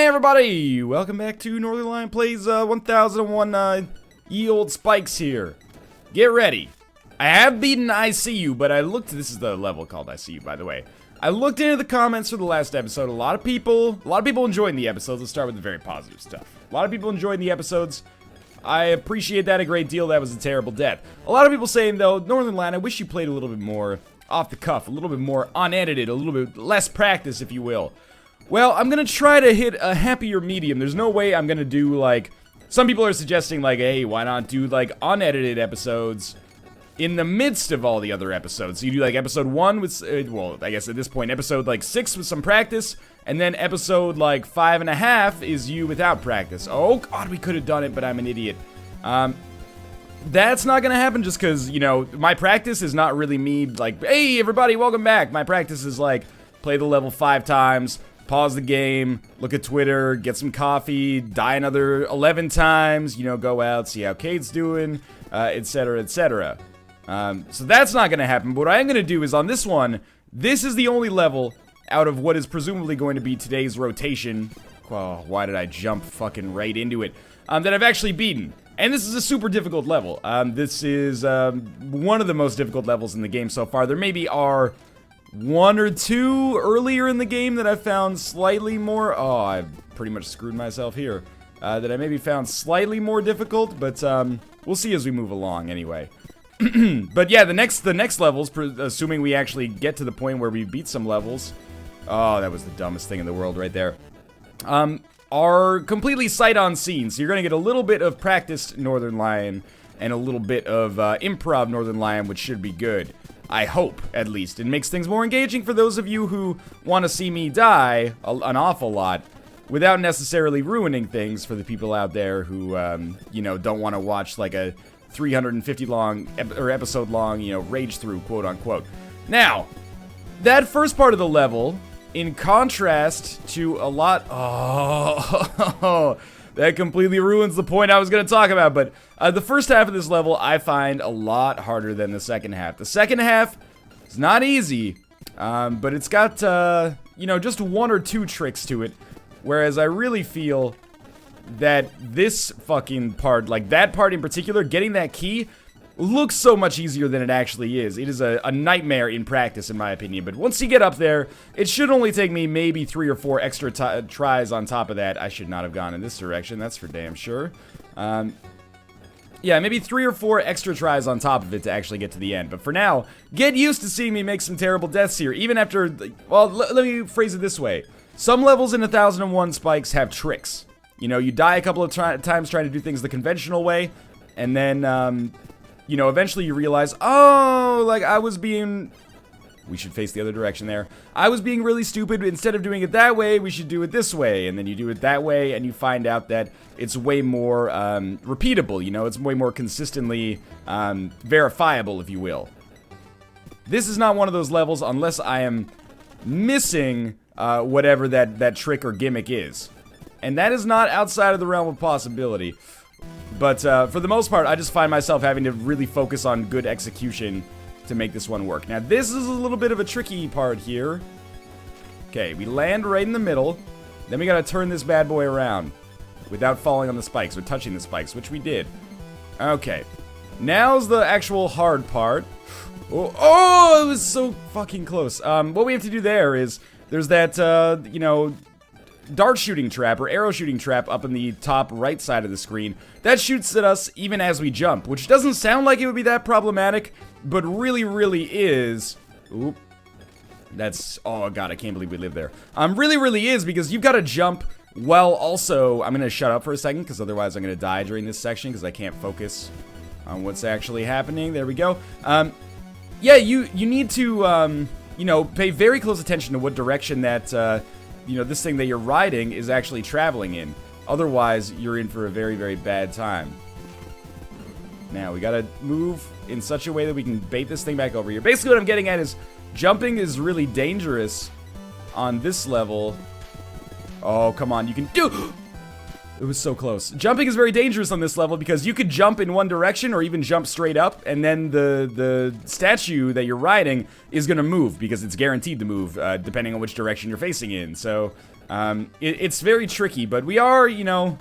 Everybody, welcome back to Northernlion Plays 1001 ye old spikes here. Get ready. I have beaten I See You, but I looked, this is the level called I See You, by the way. I looked into the comments for the last episode. A lot of people enjoying the episodes. Let's start with the very positive stuff. A lot of people enjoying the episodes. I appreciate that a great deal. That was a terrible death. A lot of people saying, though, Northernlion, I wish you played a little bit more off the cuff, a little bit more unedited, a little bit less practice, if you will. Well, I'm gonna try to hit a happier medium. There's no way I'm gonna do, like, some people are suggesting, like, hey, why not do, like, unedited episodes in the midst of all the other episodes? So you do, like, episode 1 with, well, I guess at this point, episode, like, 6 with some practice, and then episode, like, 5.5 is you without practice. Oh, God, we could have done it, but I'm an idiot. That's not gonna happen just because, you know, my practice is not really me, like, hey, everybody, welcome back. My practice is, like, play the level 5 times, pause the game, look at Twitter, get some coffee, die another 11 times, you know, go out, see how Kate's doing, etc., etc. So that's not going to happen, but what I am going to do is on this one, this is the only level out of what is presumably going to be today's rotation. Oh, why did I jump fucking right into it? That I've actually beaten. And this is a super difficult level. This is one of the most difficult levels in the game so far. There maybe are one or two earlier in the game that I found slightly more, oh, I pretty much screwed myself here, that I maybe found slightly more difficult, but we'll see as we move along anyway. But yeah, the next levels, assuming we actually get to the point where we beat some levels, oh, that was the dumbest thing in the world right there, are completely sight unseen, so you're gonna get a little bit of practiced Northernlion and a little bit of improv Northernlion, which should be good. I hope, at least. It makes things more engaging for those of you who want to see me die an awful lot without necessarily ruining things for the people out there who, you know, don't want to watch like a 350 long, or episode long, you know, rage through, quote unquote. Now, that first part of the level, in contrast to a lot, oh, that completely ruins the point I was going to talk about, but the first half of this level I find a lot harder than the second half. The second half is not easy, but it's got, you know, just one or two tricks to it, whereas I really feel that this fucking part, like that part in particular, getting that key, looks so much easier than it actually is. It is a nightmare in practice, in my opinion. But once you get up there, it should only take me maybe 3 or 4 extra tries on top of that. I should not have gone in this direction, that's for damn sure. Yeah, maybe 3 or 4 extra tries on top of it to actually get to the end. But for now, get used to seeing me make some terrible deaths here. Even after, well, let me phrase it this way. Some levels in 1001 Spikes have tricks. You know, you die a couple of times trying to do things the conventional way, and then, you know, eventually you realize, oh, like, I was being, we should face the other direction there. I was being really stupid. Instead of doing it that way, we should do it this way. And then you do it that way, and you find out that it's way more repeatable, you know? It's way more consistently verifiable, if you will. This is not one of those levels unless I am missing whatever that trick or gimmick is. And that is not outside of the realm of possibility. But for the most part, I just find myself having to really focus on good execution to make this one work. Now, this is a little bit of a tricky part here. Okay, we land right in the middle. Then we gotta turn this bad boy around without falling on the spikes or touching the spikes, which we did. Okay, now's the actual hard part. Oh, it was so fucking close. What we have to do there is, there's that, you know, dart shooting trap or arrow shooting trap up in the top right side of the screen that shoots at us even as we jump, which doesn't sound like it would be that problematic, but really is. Oop. That's, oh god, I can't believe we live there. Really is, because you've got to jump while also, I'm gonna shut up for a second because otherwise I'm gonna die during this section because I can't focus on what's actually happening. There we go. Yeah, you need to you know, pay very close attention to what direction that you know, this thing that you're riding is actually traveling in. Otherwise, you're in for a very bad time. Now, we gotta move in such a way that we can bait this thing back over here. Basically, what I'm getting at is, jumping is really dangerous on this level. Oh, come on, you can do... It was so close. Jumping is very dangerous on this level because you could jump in one direction or even jump straight up, and then the statue that you're riding is gonna move because it's guaranteed to move depending on which direction you're facing in. So It's very tricky, but we are, you know,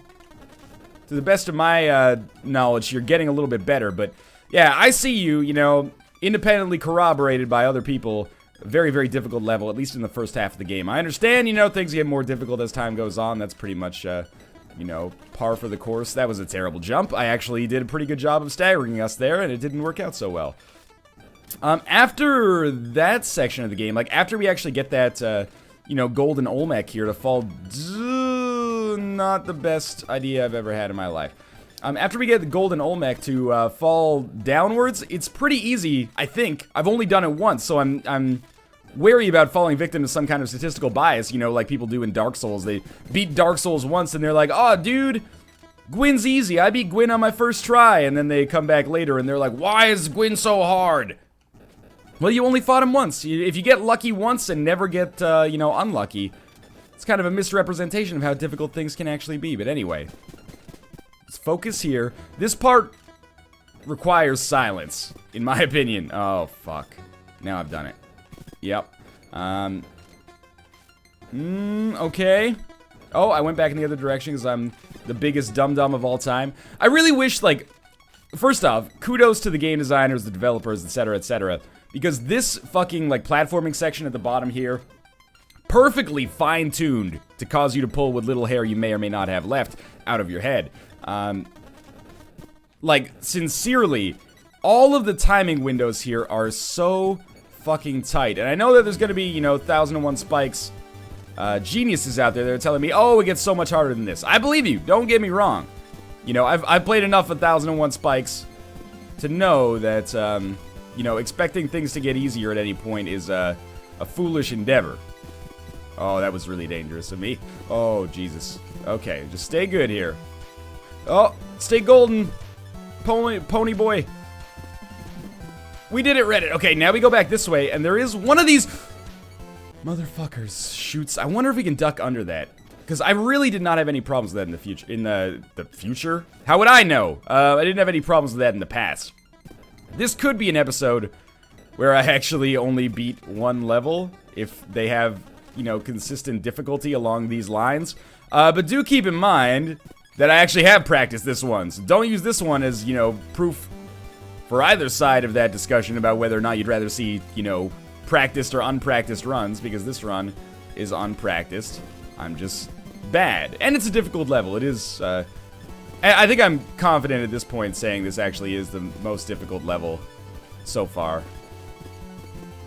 to the best of my knowledge, you're getting a little bit better. But yeah, I see you, you know, independently corroborated by other people. Very, very difficult level, at least in the first half of the game. I understand, you know, things get more difficult as time goes on. That's pretty much, you know, par for the course. That was a terrible jump. I actually did a pretty good job of staggering us there, and it didn't work out so well. After that section of the game, like, after we actually get that, you know, golden Olmec here to fall, not the best idea I've ever had in my life. After we get the golden Olmec to fall downwards, it's pretty easy, I think. I've only done it once, so I'm wary about falling victim to some kind of statistical bias, you know, like people do in Dark Souls. They beat Dark Souls once, and they're like, oh, dude, Gwyn's easy. I beat Gwyn on my first try. And then they come back later, and they're like, why is Gwyn so hard? Well, you only fought him once. If you get lucky once and never get, you know, unlucky, it's kind of a misrepresentation of how difficult things can actually be. But anyway, let's focus here. This part requires silence, in my opinion. Oh, fuck. Now I've done it. Yep. Okay. Oh, I went back in the other direction because I'm the biggest dum-dum of all time. I really wish, like, first off, kudos to the game designers, the developers, etc., etc., because this fucking, like, platforming section at the bottom here, perfectly fine-tuned to cause you to pull what little hair you may or may not have left out of your head. Like, sincerely, all of the timing windows here are so fucking tight. And I know that there's gonna be, you know, 1001 Spikes geniuses out there that are telling me, oh, it gets so much harder than this. I believe you, don't get me wrong. You know, I've played enough of 1001 Spikes to know that, you know, expecting things to get easier at any point is a foolish endeavor. Oh, that was really dangerous of me. Oh, Jesus. Okay, just stay good here. Oh, stay golden. Pony boy. We did it, Reddit. Okay, now we go back this way, and there is one of these motherfuckers shoots. I wonder if we can duck under that, because I really did not have any problems with that in the future. In the future? How would I know? I didn't have any problems with that in the past. This could be an episode where I actually only beat one level if they have, you know, consistent difficulty along these lines. But do keep in mind that I actually have practiced this one. So don't use this one as, you know, proof for either side of that discussion about whether or not you'd rather see, you know, practiced or unpracticed runs, because this run is unpracticed. I'm just bad. And it's a difficult level. It is, I think I'm confident at this point saying this actually is the most difficult level so far.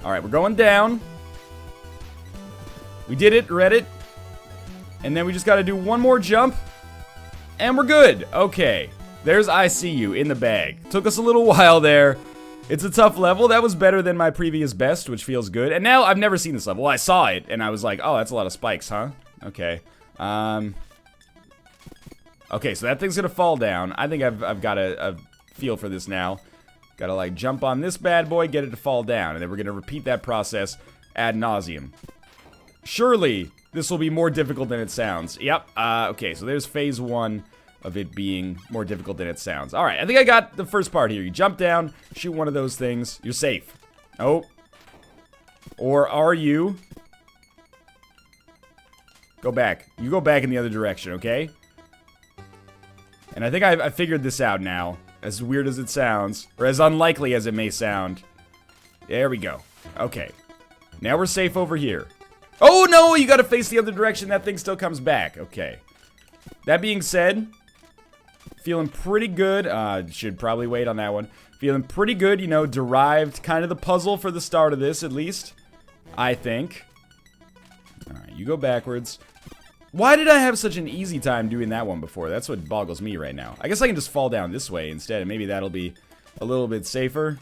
Alright, we're going down. We did it, Reddit. And then we just gotta do one more jump. And we're good. Okay. There's I See You in the bag. Took us a little while there. It's a tough level. That was better than my previous best, which feels good. And now I've never seen this level. Well, I saw it, and I was like, oh, that's a lot of spikes, huh? Okay. Okay, so that thing's gonna fall down. I think I've got a feel for this now. Gotta, like, jump on this bad boy, get it to fall down, and then we're gonna repeat that process ad nauseum. Surely, this will be more difficult than it sounds. Yep, okay, so there's phase one of it being more difficult than it sounds. Alright, I think I got the first part here. You jump down, shoot one of those things, you're safe. Oh. Or are you? Go back. You go back in the other direction, okay? And I think I figured this out now. As weird as it sounds, or as unlikely as it may sound. There we go. Okay. Now we're safe over here. Oh no, you gotta face the other direction. That thing still comes back. Okay. That being said, feeling pretty good. Should probably wait on that one. Feeling pretty good, you know, derived kind of the puzzle for the start of this, at least. I think. Alright, you go backwards. Why did I have such an easy time doing that one before? That's what boggles me right now. I guess I can just fall down this way instead, and maybe that'll be a little bit safer.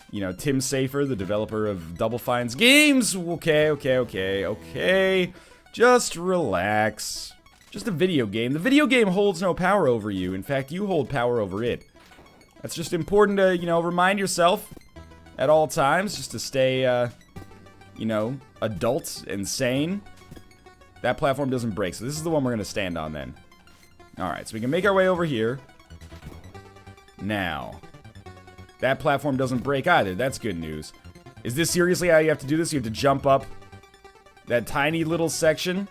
You know, Tim Safer, the developer of Double Fine's games. Okay. Just relax. Just a video game. The video game holds no power over you. In fact, you hold power over it. That's just important to, you know, remind yourself at all times, just to stay, you know, adult and sane. That platform doesn't break, so this is the one we're gonna stand on then. Alright, so we can make our way over here. Now, that platform doesn't break either. That's good news. Is this seriously how you have to do this? You have to jump up that tiny little section.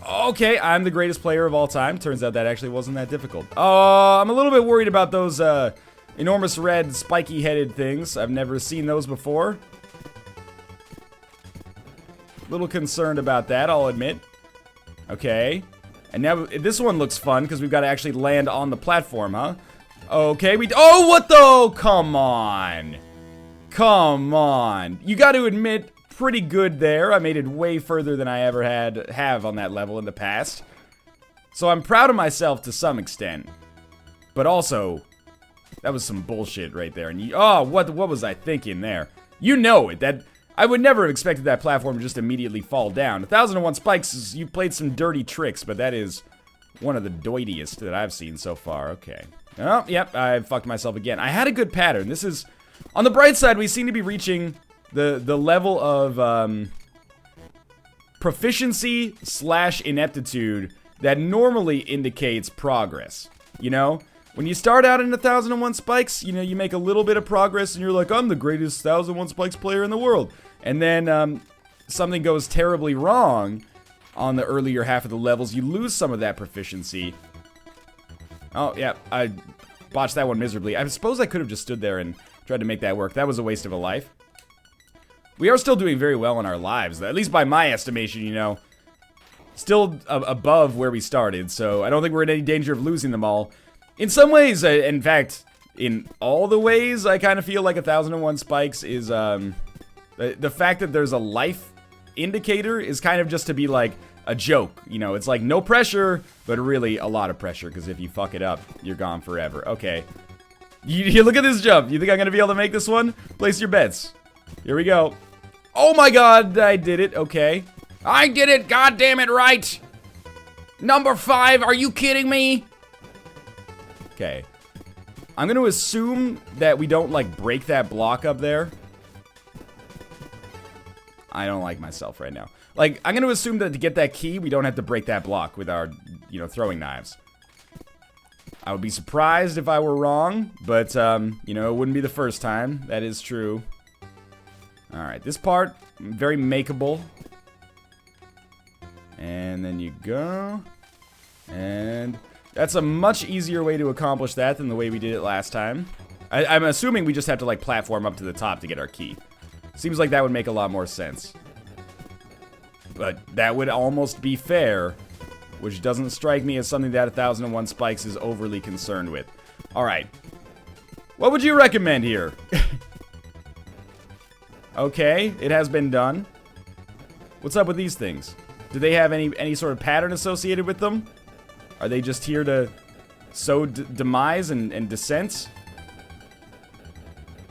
Okay, I'm the greatest player of all time. Turns out that actually wasn't that difficult. Oh, I'm a little bit worried about those enormous red spiky-headed things. I've never seen those before. A little concerned about that, I'll admit. Okay. And now this one looks fun because we've got to actually land on the platform, huh? Okay, oh, what the? Come on. Come on. You got to admit, pretty good there. I made it way further than I ever have on that level in the past. So I'm proud of myself to some extent. But also, that was some bullshit right there. And oh, what was I thinking there? You know it. That I would never have expected that platform to just immediately fall down. 1001 Spikes is, you played some dirty tricks, but that is one of the doitiest that I've seen so far. Okay. Oh, yep, I fucked myself again. I had a good pattern. This is, on the bright side, we seem to be reaching the level of proficiency / ineptitude that normally indicates progress. You know? When you start out in 1001 Spikes, you know, you make a little bit of progress and you're like, I'm the greatest 1001 Spikes player in the world. And then something goes terribly wrong on the earlier half of the levels. You lose some of that proficiency. Oh, yeah, I botched that one miserably. I suppose I could have just stood there and tried to make that work. That was a waste of a life. We are still doing very well in our lives, at least by my estimation, you know. Still above where we started, so I don't think we're in any danger of losing them all. In some ways, in fact, in all the ways, I kind of feel like 1001 Spikes is, the fact that there's a life indicator is kind of just to be like a joke. You know, it's like no pressure, but really a lot of pressure, because if you fuck it up, you're gone forever. Okay. You look at this jump. You think I'm going to be able to make this one? Place your bets. Here we go. Oh my god, I did it. Okay. I did it, god damn it, right. Number 5, are you kidding me? Okay. I'm going to assume that we don't, like, break that block up there. I don't like myself right now. Like, I'm going to assume that to get that key, we don't have to break that block with our, you know, throwing knives. I would be surprised if I were wrong, but, you know, it wouldn't be the first time. That is true. Alright, this part, very makeable. And then you go. And that's a much easier way to accomplish that than the way we did it last time. I'm assuming we just have to, like, platform up to the top to get our key. Seems like that would make a lot more sense. But that would almost be fair, which doesn't strike me as something that 1001 Spikes is overly concerned with. Alright. What would you recommend here? Okay, it has been done. What's up with these things? Do they have any sort of pattern associated with them? Are they just here to sow demise and dissent?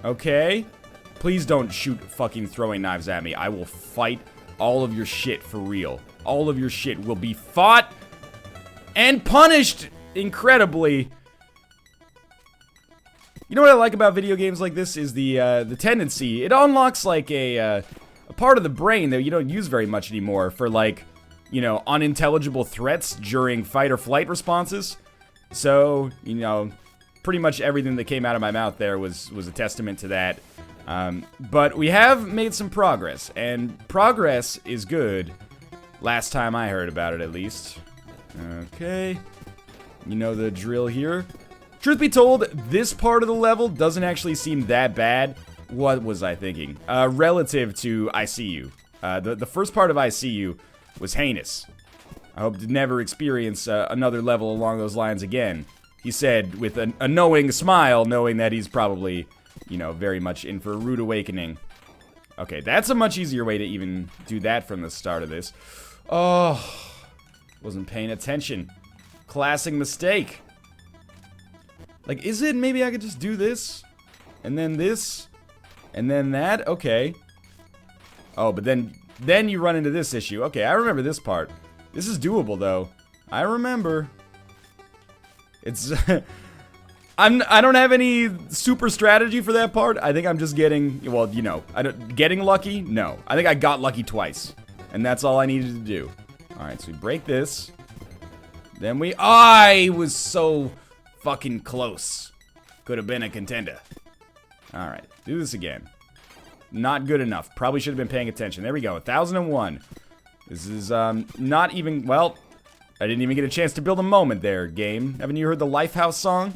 Okay. Please don't shoot fucking throwing knives at me. I will fight all of your shit for real. All of your shit will be fought and punished incredibly. You know what I like about video games like this is the tendency. It unlocks like a part of the brain that you don't use very much anymore for, like, you know, unintelligible threats during fight or flight responses. So, you know, pretty much everything that came out of my mouth there was a testament to that. But we have made some progress, and progress is good. Last time I heard about it, at least. Okay. You know the drill here. Truth be told, this part of the level doesn't actually seem that bad. What was I thinking? Relative to I See You. The first part of I See You was heinous. I hope to never experience another level along those lines again. He said with a knowing smile, knowing that he's probably, you know, very much in for a rude awakening. Okay, that's a much easier way to even do that from the start of this. Oh, wasn't paying attention. Classic mistake. Like, is it maybe I could just do this? And then this? And then that? Okay. Oh, but then you run into this issue. Okay, I remember this part. This is doable, though. I remember. It's... I don't have any super strategy for that part. I think I'm just getting... Well, you know, getting lucky? No. I think I got lucky twice. And that's all I needed to do. Alright, so we break this. Then we... I was so fucking close. Could have been a contender. Alright, do this again. Not good enough. Probably should have been paying attention. There we go. 1001. This is, not even... Well, I didn't even get a chance to build a moment there, game. Haven't you heard the Lifehouse song?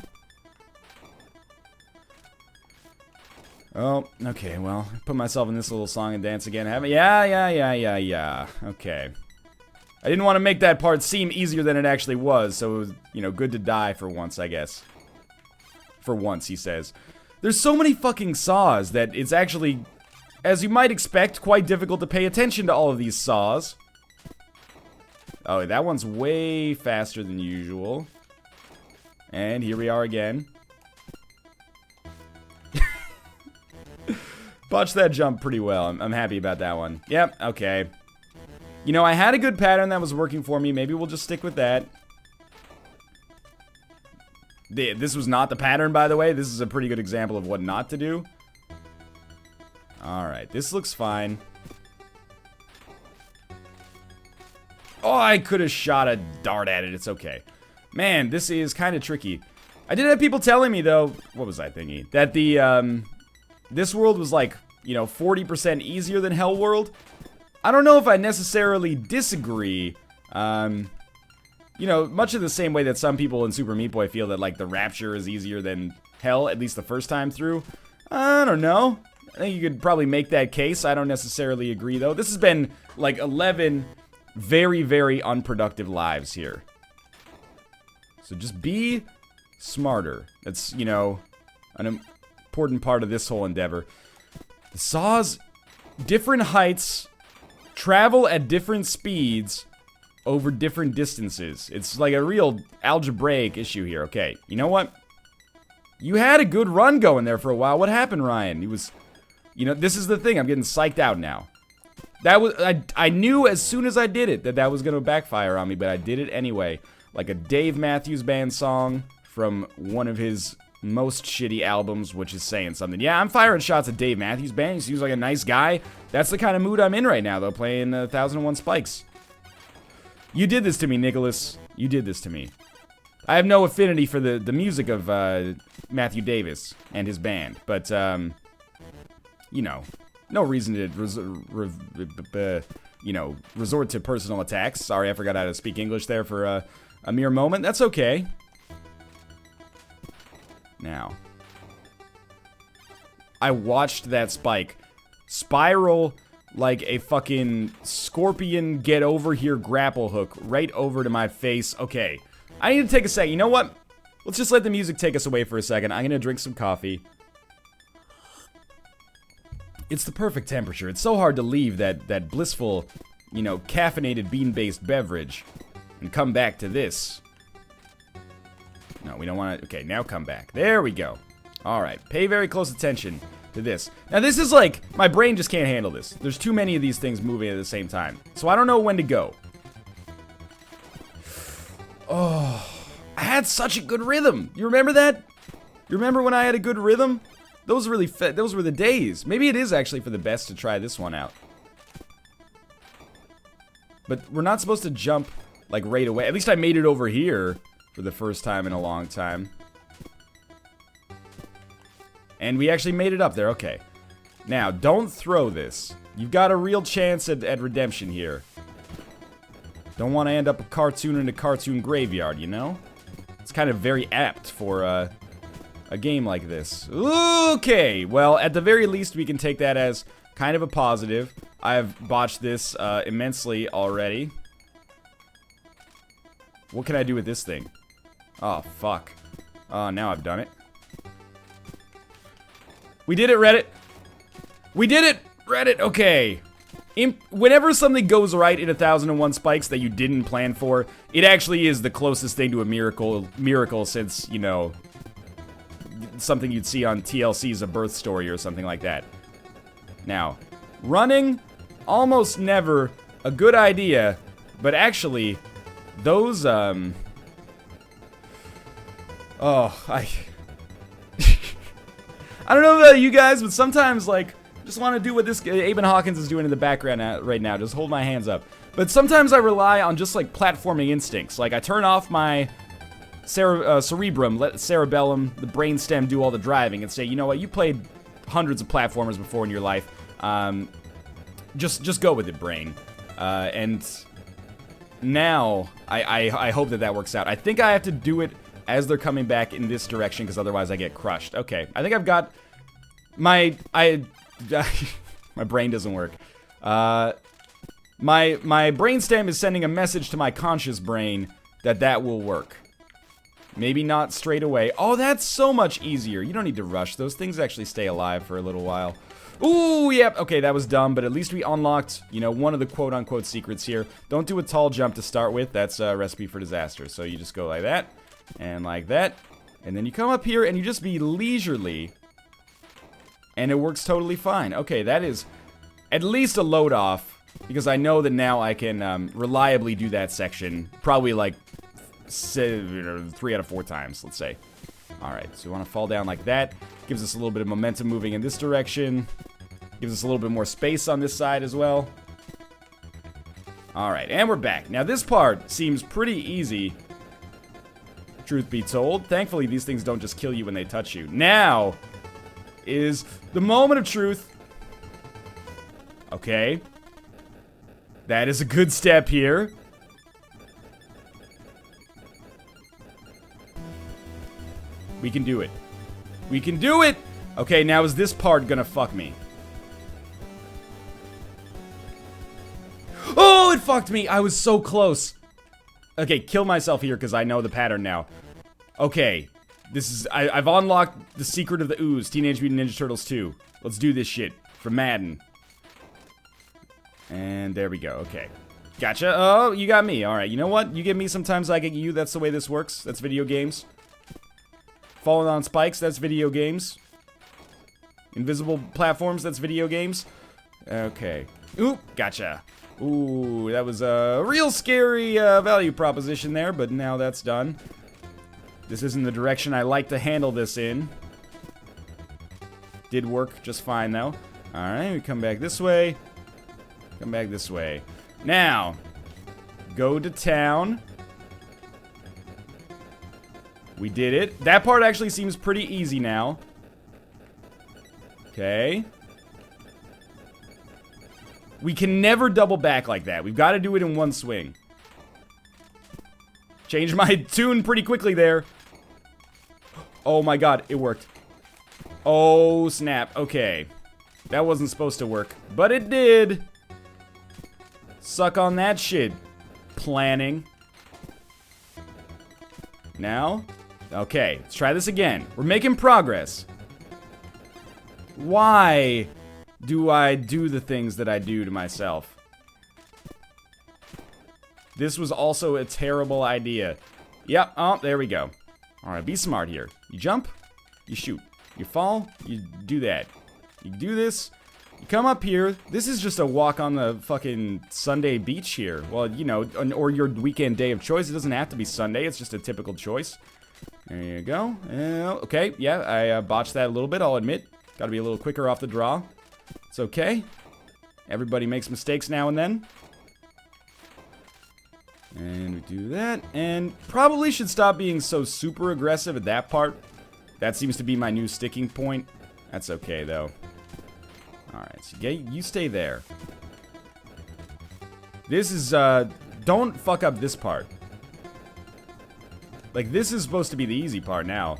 Oh, okay, well, put myself in this little song and dance again. Yeah. Okay. I didn't want to make that part seem easier than it actually was, so it was, you know, good to die for once, I guess. For once, he says. There's so many fucking saws that it's actually, as you might expect, quite difficult to pay attention to all of these saws. Oh, that one's way faster than usual. And here we are again. Botched that jump pretty well. I'm happy about that one. Yep, okay. You know, I had a good pattern that was working for me. Maybe we'll just stick with that. This was not the pattern, by the way. This is a pretty good example of what not to do. Alright, this looks fine. Oh, I could have shot a dart at it. It's okay. Man, this is kind of tricky. I did have people telling me, though... What was I thinking? That the, this world was like, you know, 40% easier than Hell World. I don't know if I necessarily disagree. You know, much of the same way that some people in Super Meat Boy feel that, like, the Rapture is easier than Hell, at least the first time through. I don't know. I think you could probably make that case. I don't necessarily agree, though. This has been, like, 11 very, very unproductive lives here. So just be smarter. That's, you know, an important part of this whole endeavor. The saws, different heights, travel at different speeds over different distances. It's like a real algebraic issue here. Okay, you know what? You had a good run going there for a while. What happened, Ryan? He was, you know, this is the thing. I'm getting psyched out now. That was, I knew as soon as I did it that was going to backfire on me, but I did it anyway. Like a Dave Matthews Band song from one of his most shitty albums, which is saying something. Yeah, I'm firing shots at Dave Matthews Band. He seems like a nice guy. That's the kind of mood I'm in right now, though, playing 1001 Spikes. You did this to me, Nicholas. You did this to me. I have no affinity for the music of Matthew Davis and his band, but, you know, no reason to, you know, resort to personal attacks. Sorry, I forgot how to speak English there for a mere moment. That's okay. Now, I watched that spike spiral like a fucking scorpion get over here grapple hook right over to my face. Okay, I need to take a second. You know what? Let's just let the music take us away for a second. I'm gonna drink some coffee. It's the perfect temperature. It's so hard to leave that blissful, you know, caffeinated bean-based beverage and come back to this. No, we don't want to... Okay, now come back. There we go. Alright, pay very close attention to this. Now, this is like... My brain just can't handle this. There's too many of these things moving at the same time. So I don't know when to go. Oh, I had such a good rhythm. You remember that? You remember when I had a good rhythm? Those were the days. Maybe it is actually for the best to try this one out. But we're not supposed to jump, like, right away. At least I made it over here for the first time in a long time. And we actually made it up there. Okay. Now, don't throw this. You've got a real chance at redemption here. Don't want to end up a cartoon in a cartoon graveyard, you know? It's kind of very apt for a game like this. Okay, well, at the very least, we can take that as kind of a positive. I've botched this immensely already. What can I do with this thing? Oh, fuck. Oh, now I've done it. We did it, Reddit. We did it, Reddit. Okay. Whenever something goes right in 1001 Spikes that you didn't plan for, it actually is the closest thing to a miracle since, you know, something you'd see on TLC's A Birth Story or something like that. Now, running, almost never a good idea, but actually, those, oh, I don't know about you guys, but sometimes, like, just want to do what this Aben Hawkins is doing in the background right now. Just hold my hands up. But sometimes I rely on just, like, platforming instincts. Like, I turn off my cerebrum, let cerebellum, the brainstem, do all the driving and say, you know what, you played hundreds of platformers before in your life. Just go with it, brain. And now, I hope that works out. I think I have to do it as they're coming back in this direction, because otherwise I get crushed. Okay, I think I've got my brain doesn't work. My brainstem is sending a message to my conscious brain that will work. Maybe not straight away. Oh, that's so much easier. You don't need to rush. Those things actually stay alive for a little while. Ooh, yep. Okay, that was dumb, but at least we unlocked, you know, one of the quote-unquote secrets here. Don't do a tall jump to start with. That's a recipe for disaster. So you just go like that, and then you come up here, and you just be leisurely, and it works totally fine. Okay, that is at least a load off, because I know that now I can reliably do that section, probably like 3 out of 4 times, let's say. Alright, so we want to fall down like that. Gives us a little bit of momentum moving in this direction. Gives us a little bit more space on this side as well. Alright, and we're back. Now this part seems pretty easy, truth be told. Thankfully, these things don't just kill you when they touch you. Now is the moment of truth. Okay. That is a good step here. We can do it. We can do it! Okay, now is this part gonna fuck me? Oh, it fucked me! I was so close. Okay, kill myself here because I know the pattern now. Okay. This is... I've unlocked the secret of the ooze. Teenage Mutant Ninja Turtles 2. Let's do this shit. For Madden. And there we go. Okay. Gotcha. Oh, you got me. Alright, you know what? You get me sometimes, I get you. That's the way this works. That's video games. Falling on spikes, that's video games. Invisible platforms, that's video games. Okay. Ooh, gotcha. Ooh, that was a real scary value proposition there, but now that's done. This isn't the direction I like to handle this in. Did work just fine, though. Alright, we come back this way. Come back this way. Now, go to town. We did it. That part actually seems pretty easy now. Okay. We can never double back like that. We've got to do it in one swing. Changed my tune pretty quickly there. Oh my god, it worked. Oh, snap. Okay. That wasn't supposed to work, but it did. Suck on that shit. Planning. Now... Okay, let's try this again. We're making progress. Why do I do the things that I do to myself? This was also a terrible idea. Yep, oh, there we go. Alright, be smart here. You jump, you shoot. You fall, you do that. You do this, you come up here. This is just a walk on the fucking Sunday beach here. Well, you know, or your weekend day of choice. It doesn't have to be Sunday, it's just a typical choice. There you go. Okay, yeah, I botched that a little bit, I'll admit. Gotta be a little quicker off the draw. It's okay. Everybody makes mistakes now and then. And we do that. And probably should stop being so super aggressive at that part. That seems to be my new sticking point. That's okay, though. Alright, so you stay there. This is, don't fuck up this part. Like, this is supposed to be the easy part now.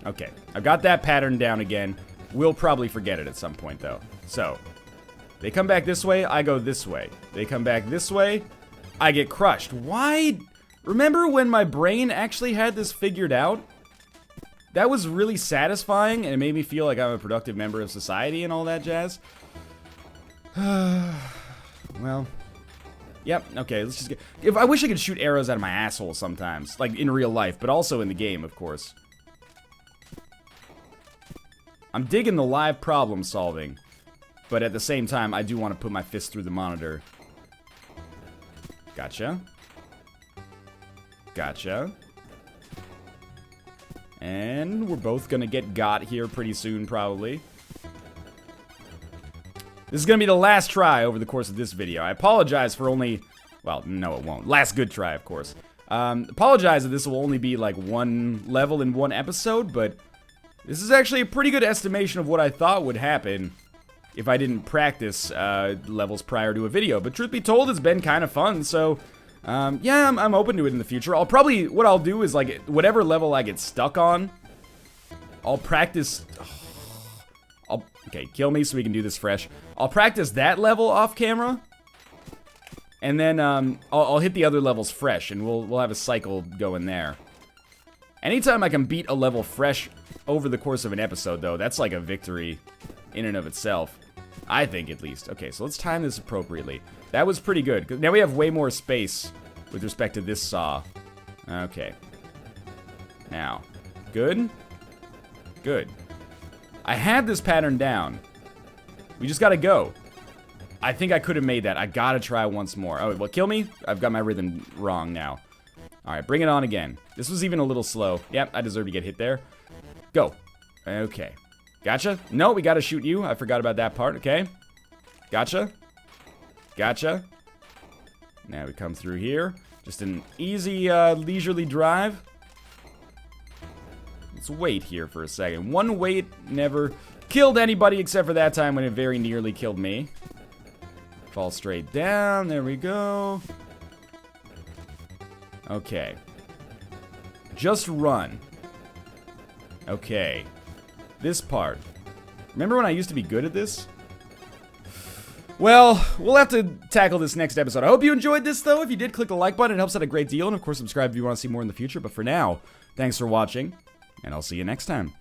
Okay, I've got that pattern down again. We'll probably forget it at some point, though. So, they come back this way, I go this way. They come back this way, I get crushed. Why? Remember when my brain actually had this figured out? That was really satisfying, and it made me feel like I'm a productive member of society and all that jazz. Well... Yep, okay, let's just get... I wish I could shoot arrows out of my asshole sometimes. Like, in real life, but also in the game, of course. I'm digging the live problem solving. But at the same time, I do want to put my fist through the monitor. Gotcha. Gotcha. And we're both gonna get got here pretty soon, probably. This is gonna be the last try over the course of this video. I apologize for only... Well, no it won't. Last good try, of course. Apologize that this will only be like one level in one episode, but... This is actually a pretty good estimation of what I thought would happen. if I didn't practice levels prior to a video. But truth be told, it's been kind of fun, so yeah, I'm open to it in the future. What I'll do is, like, whatever level I get stuck on, I'll practice. Okay, kill me so we can do this fresh. I'll practice that level off camera, and then I'll hit the other levels fresh, and we'll have a cycle going there. Anytime I can beat a level fresh over the course of an episode, though, that's like a victory in and of itself. I think, at least. Okay, so let's time this appropriately. That was pretty good. 'Cause now we have way more space with respect to this saw. Okay. Now. Good? Good. I had this pattern down. We just gotta go. I think I could have made that. I gotta try once more. Oh, well, kill me? I've got my rhythm wrong now. Alright, bring it on again. This was even a little slow. Yep, I deserve to get hit there. Go. Okay. Gotcha. No, we gotta shoot you. I forgot about that part. Okay. Gotcha. Gotcha. Now we come through here. Just an easy, leisurely drive. Let's wait here for a second. One wait never killed anybody except for that time when it very nearly killed me. Fall straight down. There we go. Okay. Just run. Okay. This part. Remember when I used to be good at this? Well, we'll have to tackle this next episode. I hope you enjoyed this, though. If you did, click the like button. It helps out a great deal. And, of course, subscribe if you want to see more in the future. But for now, thanks for watching, and I'll see you next time.